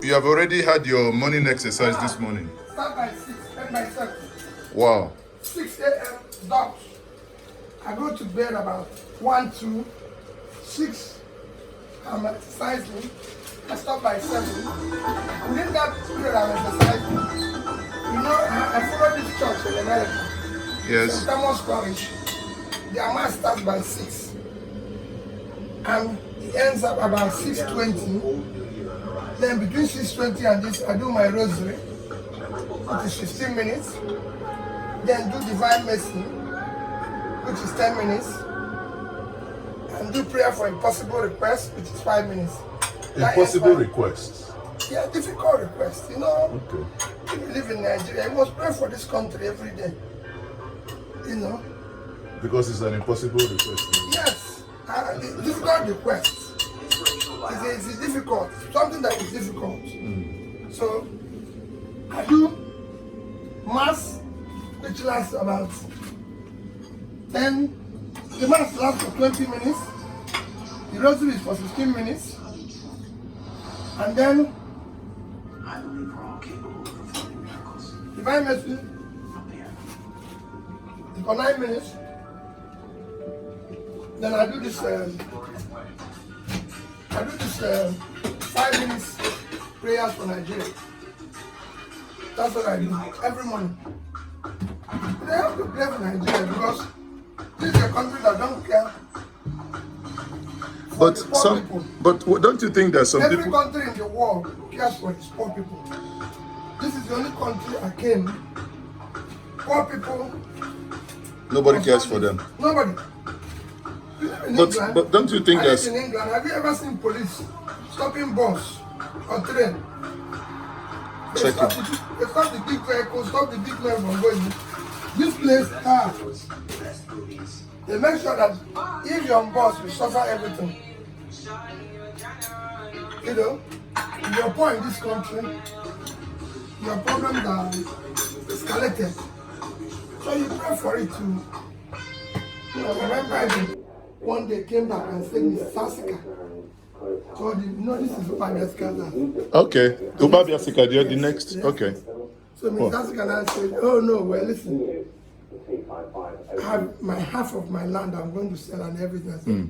you have already had your morning exercise this morning. Start by 6, at my 7. Wow. 6 a.m. dot. I go to bed about 1, 2, 6. I'm exercising. I stop by 7. Within that period I'm exercising. You know, I follow this church in America. Yes. St. Thomas Parish. Their mass starts by 6. And it ends up about 6:20. Then between 6:20 and this, I do my rosary. It is 15 minutes. Then do Divine Mercy, which is 10 minutes. And do prayer for impossible requests, which is 5 minutes. Impossible requests? Yeah, difficult requests. You know, okay. If you live in Nigeria, you must pray for this country every day. You know? Because it's an impossible request. Yes. Difficult request. It's difficult. Something that is difficult. So I do mass, which lasts about 10. The mass lasts for 20 minutes. The rosary is for 15 minutes. And then Divine Mercy is for 9 minutes. Then I do this 5 minutes prayers for Nigeria. That's what I do every morning. They have to pray for Nigeria because this is a country that don't care. But don't you think that some every people... country in the world cares for its poor people. This is the only country I came. Poor people. Nobody cares for them. Nobody. But don't you think that... in England, have you ever seen police stopping bus or train? They stop the big vehicles, stop the big men from going. This place, they make sure that if you're on bus, you suffer everything. You know, if you're poor in this country, your problems are escalated. So you pray for it too. You know, remember one day came back and said, Mr. Sassika. So this is Upabiasika. Okay. Upabiasika, you're the next. Yes. Okay. So Mr. Sassika said, oh no, well listen. I have my half of my land I'm going to sell and everything.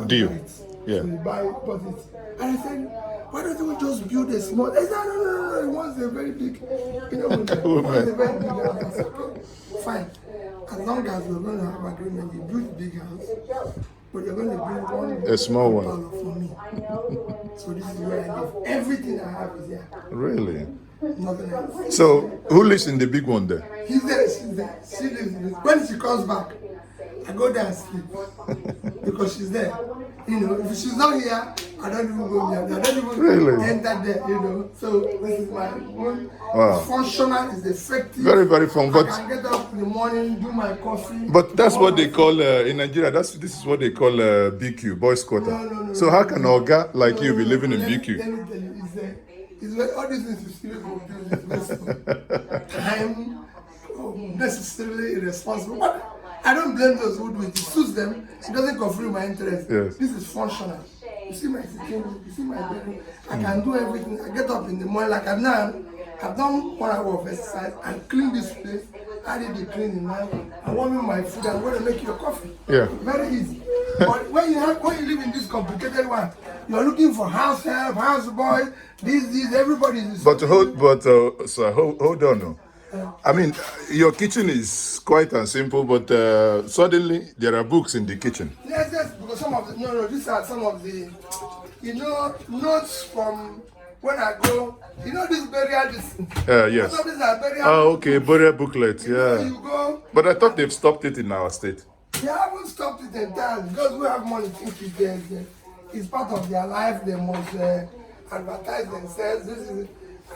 Deal. Yeah. So you buy it. And I said, why don't we just build a small? I said, no. He wants a very big, he wants a very big house. I said, okay, fine. As long as we're going to have agreement, you build a big house, but you're going to build a small one for me. So this is where I live. Everything I have is here. Really? Nothing else. So who lives in the big one there? He's there, she's there. She lives in it. When she comes back, I go there and sleep. Because she's there. You know, if she's not here, I don't even go there. I don't even enter there, you know. So this is my own. Wow. Functional, is effective. Very, very fun. But I can get up in the morning, do my coffee. But that's what they call in Nigeria. This is what they call BQ, boys quarter. No. So how can Oga like you be living in BQ? Let me tell you, it's where all these things you still do is wasteful. Time, necessarily irresponsible. But I don't blame those who do it. It suits them. It doesn't conflict my interest. Yes. This is functional. You see my sitting room, you see my bedroom. I can do everything. I get up in the morning like I've done 1 hour of exercise and clean this place. I did the cleaning now. I warm my food. I'm going to make you a coffee. Yeah. Very easy. But when you live in this complicated one, you're looking for house help, house boy, this, everybody is. But hold on. No. I mean, your kitchen is quite and simple, but suddenly there are books in the kitchen. Yes, because these are some of the, notes from when I go, this burial, yes. Some of these are burial. Oh, okay, burial booklets, yeah. You go. But I thought they've stopped it in our state. They haven't stopped it entirely. Because we have money think it's part of their life. They must advertise themselves.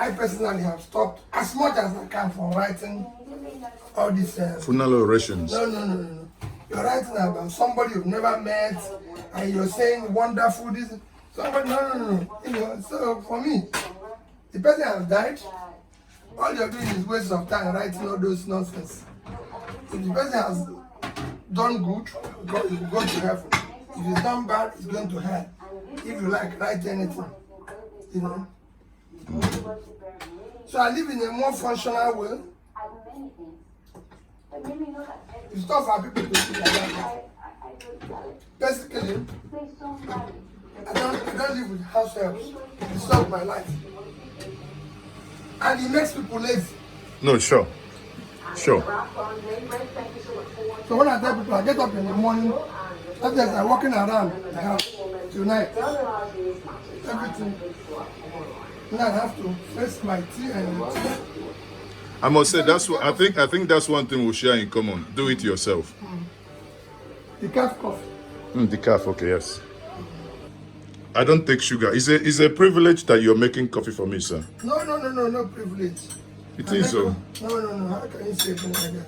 I personally have stopped as much as I can from writing all these funeral orations. No. You're writing about somebody you've never met, and you're saying wonderful this. Somebody, no. So for me, the person has died. All you're doing is waste of time writing all those nonsense. If the person has done good, you go to heaven. If he's done bad, he's going to hell. If you like, write anything. So I live in a more functional way. It's tough for people to see like that. Basically, I don't live with house helps. It's not my life. And it makes people lazy. No, sure. Sure. So when I tell people I get up in the morning, after I'm walking around the house tonight, everything. Now I have to face my tea and tea. I must say that's what I think that's one thing we share in common. Do it yourself. The calf coffee. The calf, okay, yes. I don't take sugar. It's a privilege that you're making coffee for me, sir. No privilege. It is so. No. How can you say it like that?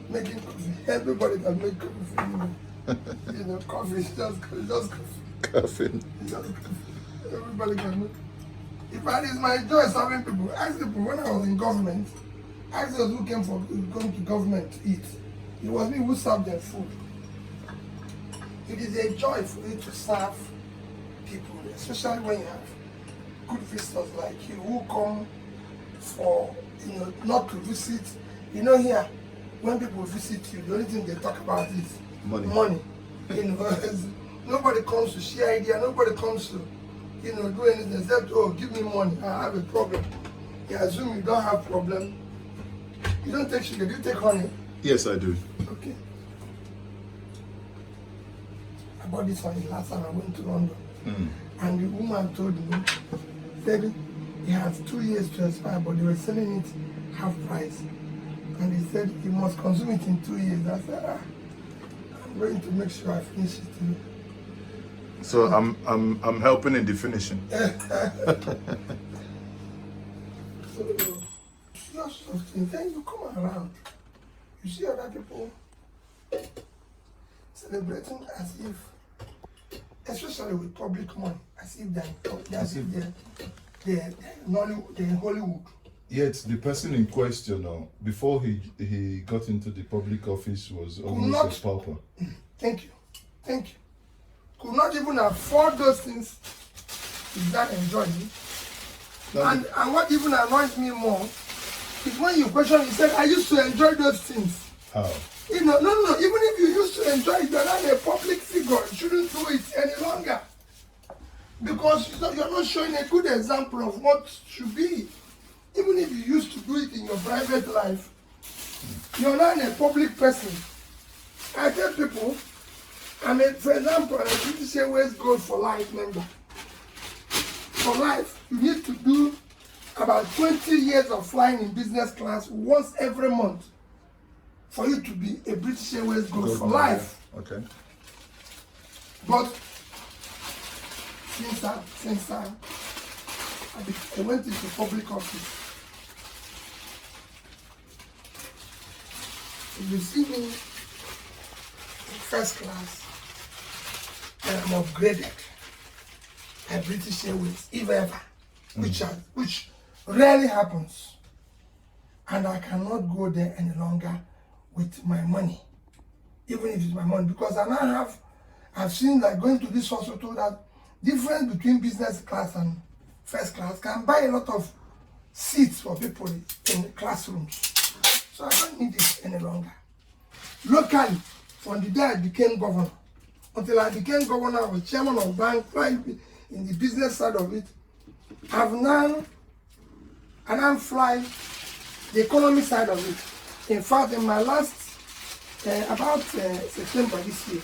Making coffee. Everybody can make coffee for you. You know, coffee is just coffee. Coffee. It's just coffee. Everybody can make. In fact, it's my joy serving people. Ask people when I was in government. Ask those who came to government to eat. It was me who served their food. It is a joy for you to serve people, especially when you have good visitors like you who come for, not to visit. Here, when people visit you, the only thing they talk about is money. Nobody comes to share idea. Nobody comes to, do anything except, give me money. I have a problem. You assume you don't have problem. You don't take sugar. Do you take honey? Yes, I do. Okay. I bought this one the last time I went to London. And the woman told me, said it has 2 years to expire, but they were selling it half price. And they said you must consume it in 2 years. I said, I'm going to make sure I finish it too. So I'm helping in the finishing. So just something. Then you come around, you see other people celebrating as if, especially with public money, as if they're in Hollywood. Yet the person in question, before he got into the public office, was almost a pauper. Thank you. Could not even afford those things. Is that enjoying? And what even annoys me more is when you question, you said, I used to enjoy those things. How? No. Even if you used to enjoy it, you're not a public figure. You shouldn't do it any longer. Because you're not showing a good example of what should be. Even if you used to do it in your private life, you're not a public person. I tell people, for example, a British Airways Gold for Life member. For life, you need to do about 20 years of flying in business class once every month for you to be a British Airways Gold for Life. Okay. But since I went into public office, if you see me in first class, and I'm upgraded by British Airways, if ever, which rarely happens. And I cannot go there any longer with my money, even if it's my money, because I've seen that going to this hospital, that difference between business class and first class can buy a lot of seats for people in classrooms. So I don't need it any longer. Locally, from the day I became governor, until I became governor, I was chairman of bank, in the business side of it. I now fly the economy side of it. In fact, in my last, about September this year,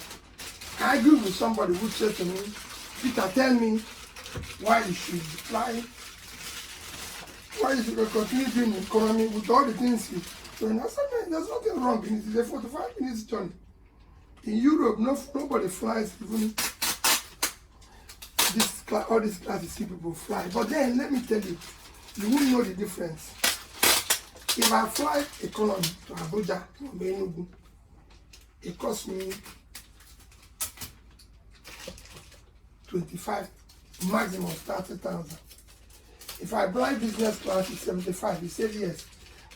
I argued with somebody who said to me, Peter, tell me why you should fly, why you should continue doing the economy with all the things you do. And I said, man, there's nothing wrong in it. It's a 45 minutes journey. In Europe, nobody flies even all these classes see people fly. But then, let me tell you, you won't know the difference. If I fly economy to Abuja or Enugu, it costs me 25, maximum 30,000. If I fly business class, it's 75. He said yes.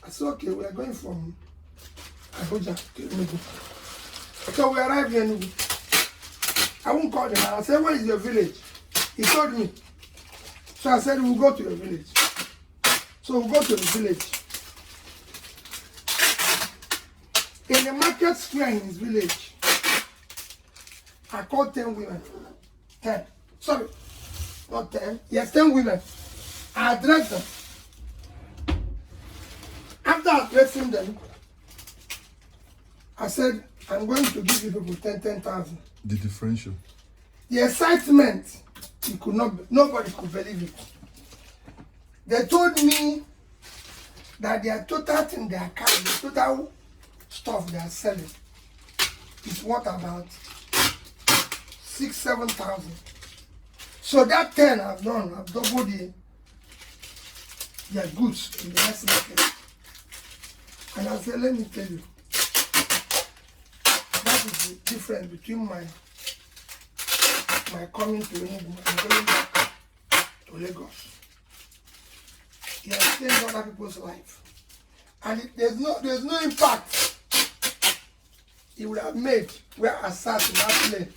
I said, okay, we are going from Abuja to Enugu. So we arrived in Enugu. I won't call him. I said, where is your village? He told me. So I said, we'll go to your village. So we go to the village. In the market square in his village, I called 10 women. 10. Sorry, not 10. Yes, 10 women. I addressed them. After addressing them, I said, I'm going to give you people 10,000. The differential. The excitement, you could not, nobody could believe it. They told me that their total thing, their car, the total stuff they are selling is worth about 6,000-7,000. So that 10 I've done, I've doubled their goods in the next market. And I said, let me tell you, that is the difference between my coming to Enugu and going back to Lagos. It has changed other people's life. And there's no impact it would have made where I sat in that place.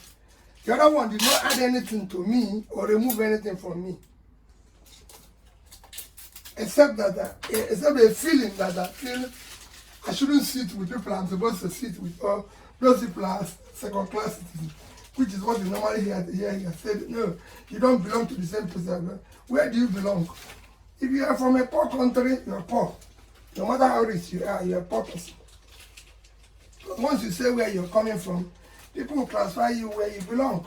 The other one did not add anything to me or remove anything from me. Except a feeling that I feel I shouldn't sit with people I'm supposed to sit with, or those people are second class citizens, which is what you normally hear here. I said, no, you don't belong to the same place. Where do you belong? If you are from a poor country, you're poor. No matter how rich you are, you're a poor person. But once you say where you're coming from, people will transfer you where you belong.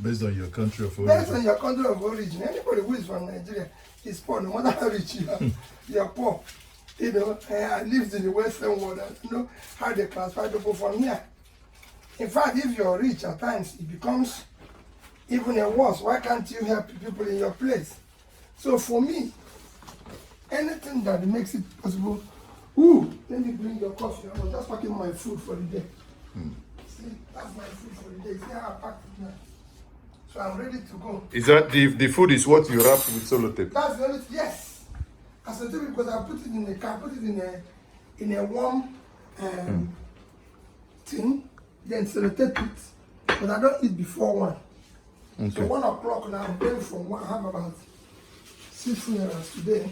Based on your country of origin. Based on your country of origin. Anybody who is from Nigeria is poor, no matter how rich you are. You're poor. You know, I lived in the Western world and you know how they classify people from here. In fact, if you're rich at times, it becomes even a worse. Why can't you help people in your place? So for me, anything that makes it possible, let me bring your coffee. I was just packing my food for the day. See, that's my food for the day. See how I packed it now. So I'm ready to go. Is that the food is what you wrap with sellotape? That's the only, yes. As I tell you, because I put it in the car, put it in a warm thing, then sellotape it. But I don't eat before 1. Okay. So 1 o'clock now, I'm going from 1. I have about 6 funerals today.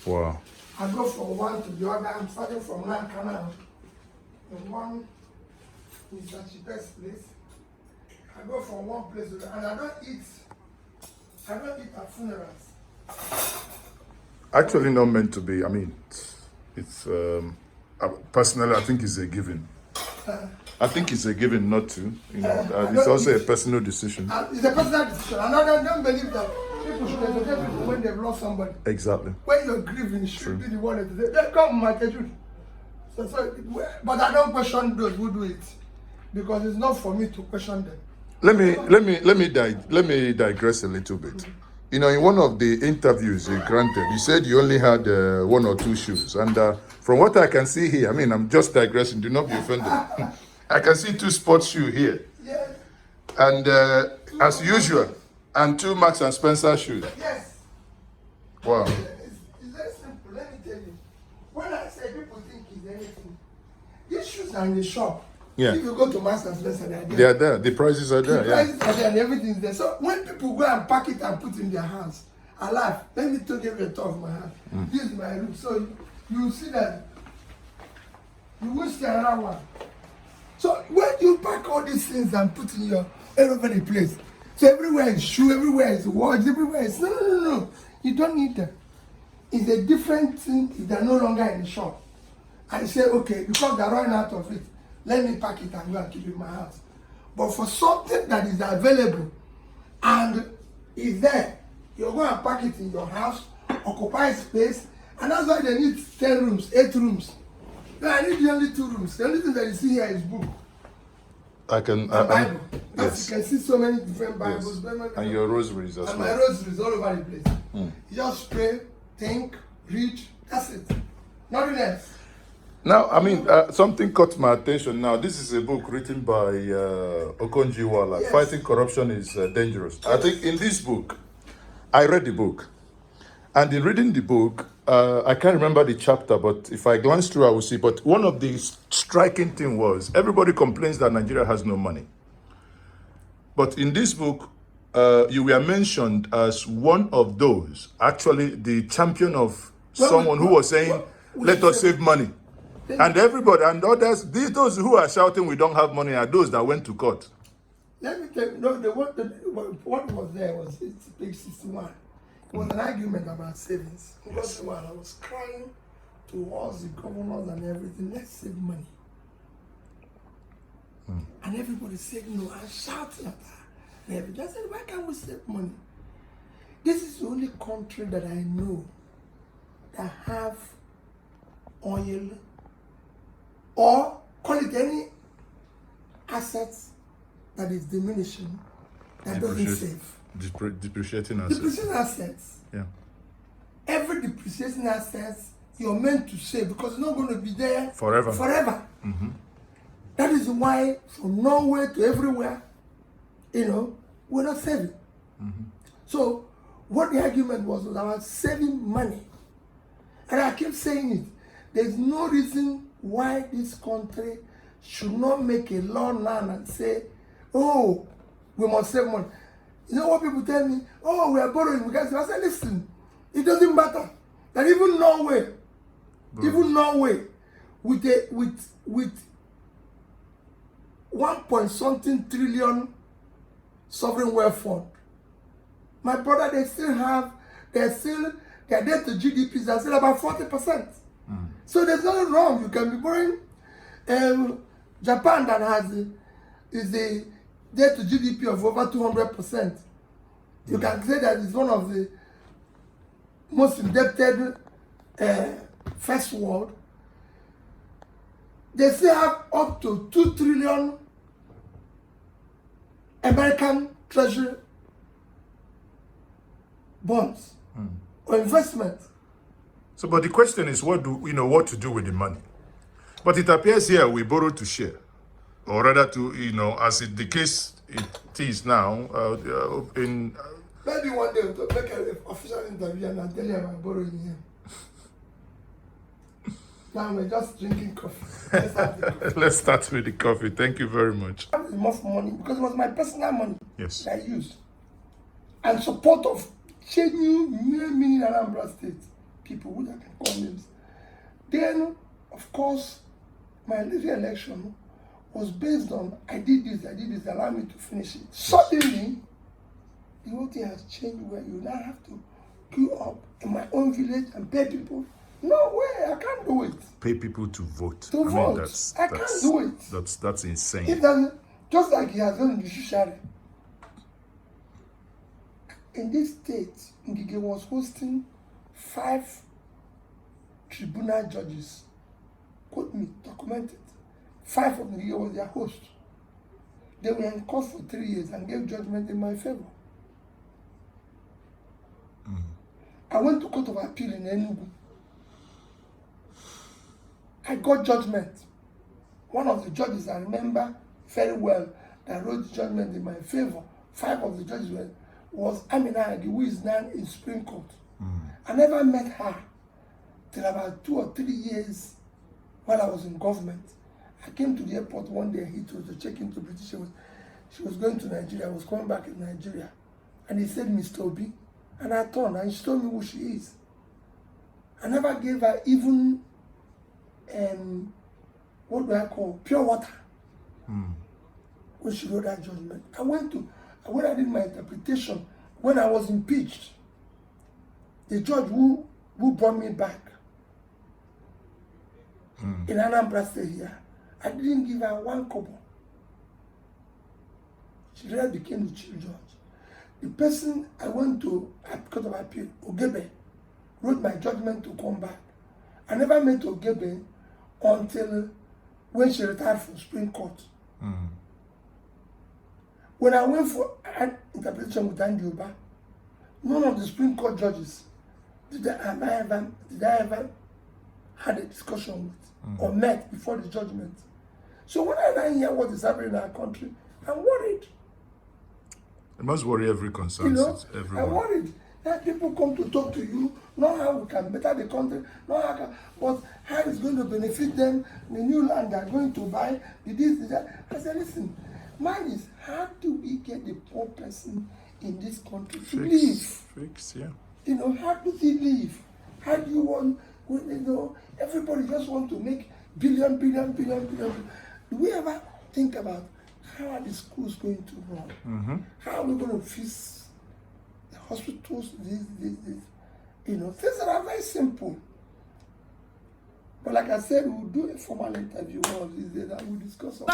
Wow. I go from 1 to the other. I'm starting from Lanka now. And 1 is the cheapest place. I go from one place to the other. And I don't eat at funerals. Actually not meant to be. I mean, it's personally I think it's a given. I think it's a given not to. You know, it's also a personal decision. It's a personal decision. And I don't believe that people should educate people when they've lost somebody. Exactly. When you're grieving, you should be the one that they come, my truth. But I don't question those who do it because it's not for me to question them. Let me digress a little bit. You know, in one of the interviews you granted, you said you only had 1 or 2 shoes. And from what I can see here, I mean, I'm just digressing, do not be offended. I can see 2 sports shoes here. Yes. And as usual, and 2 Marks and Spencer shoes. Yes. Wow. It's very simple, let me tell you. When I say people think it's anything, these shoes are in the shop. Yeah. If you go to Marks and Spencer, they are there. They are there. The prices are there. The prices are there and everything's there. So when people go and pack it and put it in their hands, I laugh. Let me take a top of my hand. This is my room. So you see that you will see another one. So when you pack all these things and put in your all over the place, so everywhere is shoe, everywhere is watch, everywhere is no. You don't need them. It's a different thing if they're no longer in the shop. I say, okay, because they're running out of it, let me pack it and go and keep it in my house. But for something that is available and is there, you're going to pack it in your house, occupy space, and that's why they need 10 rooms, 8 rooms. No, I need only 2 rooms. The only thing that you see here is book. Bible. Yes. You can see so many different Bibles. Yes. And your rosaries as well. And my rosaries all over the place. You just pray, think, read, that's it. Nothing else. Now, I mean, something caught my attention now. This is a book written by Okonjo-Iweala. Yes. Fighting Corruption is Dangerous. Yes. I think in this book, I read the book. And in reading the book, I can't remember the chapter, but if I glance through, I will see. But one of the striking things was, everybody complains that Nigeria has no money. But in this book, you were mentioned as one of those, actually the champion of someone who was saying, let us save money. And everybody and others, those who are shouting we don't have money are those that went to court. Let me tell you, no, what was there was page 61. It was an argument about savings. Because while I was crying towards the governors and everything, let's save money. And everybody said no, and shouting at her. And everything. I said, why can't we save money? This is the only country that I know that have oil or call it any assets that is diminishing, that doesn't save. Depreciating assets. Depreciating assets. Yeah. Every depreciating assets you're meant to save because it's not going to be there forever. Mm-hmm. That is why from Norway to everywhere, we're not saving. Mm-hmm. So what the argument was about saving money. And I keep saying it. There's no reason why this country should not make a law now and say, oh, we must save money. You know what people tell me? Oh, we are borrowing. I say, listen, it doesn't matter. That even Norway, with 1.something trillion sovereign wealth fund, my brother, their debt to GDP is still about 40%. So there's nothing wrong. You can be borrowing. Japan that is the debt to GDP of over 200%. You can say that it's one of the most indebted first world. They still have up to 2 trillion American treasury bonds or investment. So, but the question is, what to do with the money? But it appears here we borrow to share, or rather to, as the case it is now, maybe one day to make an official interview and I'll tell you I'm borrowing here. Now we're just drinking coffee. Let's start with the coffee. Thank you very much. I have enough money because it was my personal money that I used. And support of genuine Anambra State people who I can call names. Then, of course, my re-election was based on I did this, allow me to finish it. Suddenly, the whole thing has changed where you now have to queue up in my own village and pay people. No way, I can't do it. Pay people to vote. I can't do it. That's insane. Just like he has done in the judiciary. In this state, Ngige was hosting 5 tribunal judges. Quote me, documented. 5 of Ngige was their host. They were in court for 3 years and gave judgment in my favor. I went to Court of Appeal in Enugu. I got judgment. One of the judges I remember very well that wrote judgment in my favor. 5 of the judges was Amina, who is now in Supreme Court. I never met her till about 2 or 3 years while I was in government. I came to the airport one day, Heathrow, to check into British. She was going to Nigeria. I was coming back in Nigeria. And he said, Mr. Obi. And I turned and she told me who she is. I never gave her even, what do I call, pure water. When she wrote that judgment. When I did my interpretation, when I was impeached, the judge who brought me back in Anambra State here, I didn't give her 1 kobo. She later became the chief judge. The person I went to at Court of Appeal, Ogebe, wrote my judgment to come back. I never met Ogebe until when she retired from Supreme Court. When I went for an interpretation with NJENJE, none of the Supreme Court judges did I ever had a discussion with or met before the judgment. So when I hear what is happening in our country, I'm worried. It must worry every concern. I'm worried that people come to talk to you, not how we can better the country, but how it's going to benefit them, the new land they're going to buy, this, that. I said, listen, mine is how do we get the poor person in this country to live? Fix, yeah. How does he live? How do you want, everybody just want to make billion. Do we ever think about how are the schools going to run? How are we going to fix the hospitals, this? Things that are very simple. But like I said, we'll do a formal interview one of these days and we'll discuss all